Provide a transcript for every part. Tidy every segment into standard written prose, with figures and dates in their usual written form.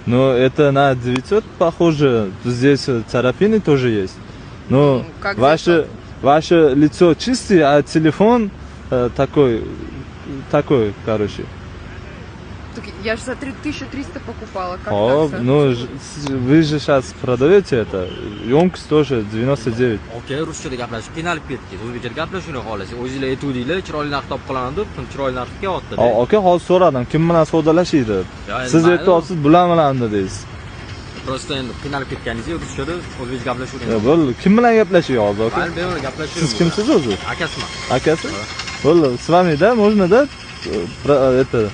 Но это на 900 похоже. Здесь царапины тоже есть. Но Как ваше лицо чистое, а телефон такой, короче. Так я же за 3300 покупала. Как О, так-то? ну вы же сейчас продаете это. Емкость тоже 99. Aka ruschada gaplashib qiynalib ketdik. O'zbekchada gaplashishni xohlasangiz, o'zingizlar aytuvdinglar, chiroyli narx topib qolaman deb, chiroyli narxga qilyapti. Aka hozir so'radim, kim bilan savdolashiydi? Siz aytyapsiz, bular bilan dedingiz. Prosta endi qiynalib ketganingizda ruschada o'zbekcha gaplashib Ya bo'ldi, kim bilan gaplashyapsiz hozir aka? Men bilan gaplashib. Siz kimsiz o'zi? Akasiman. Akasi? Bo'ldi, с вами, да, можно, да? Это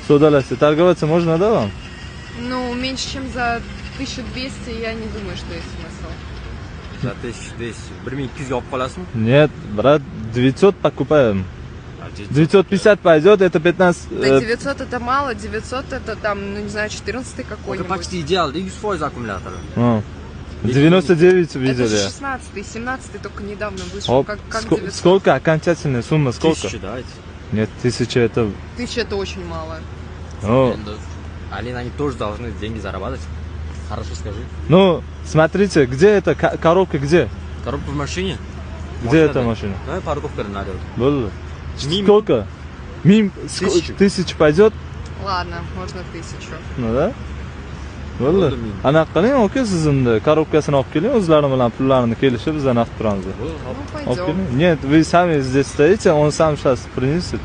совдолashить, торговаться можно, да, вам? Ну, меньше чем за 1200 я не думаю, что есть смысл. За 1200, 1200 ga olib qolasizmi? Нет, брат, 900 покупаем. 950 пойдет, это 15... Да 900 это мало, 900 это там, ну не знаю, 14 какой-нибудь. Почти идеал, 100% аккумулятор. 99 Это видели. же 16-й, 17-й только недавно вышел. Оп, Как 900? сколько окончательная сумма, сколько? 1000 давайте. Нет, 1000 это... 1000 это очень мало. Ну, Алина, они тоже должны деньги зарабатывать. Хорошо скажи. ну, смотрите, где эта коробка, где? Коробка в машине? Где эта машина? Давай парковка налет. Было. Мим. Сколько? Мим, 1000. 1000 пойдет? Ладно, можно 1000. Ну да? Bo'ldi. Ana qiling, aka, sizni korobkasini olib keling, o'zlari bilan pullarini kelishib bizdan naqd turamiz. Ну, Olib пойдем. keling. Нет, вы сами здесь стоите, он сам сейчас принесет.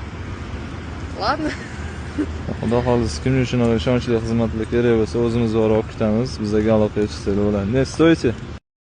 Ладно. Xudo xohlasa, kimga shunaqa ishonchli xizmatlar kerak bo'lsa, o'zimiz borib olib ketamiz. Bizga aloqa qilishsa bo'ladi. Ne, stoyте.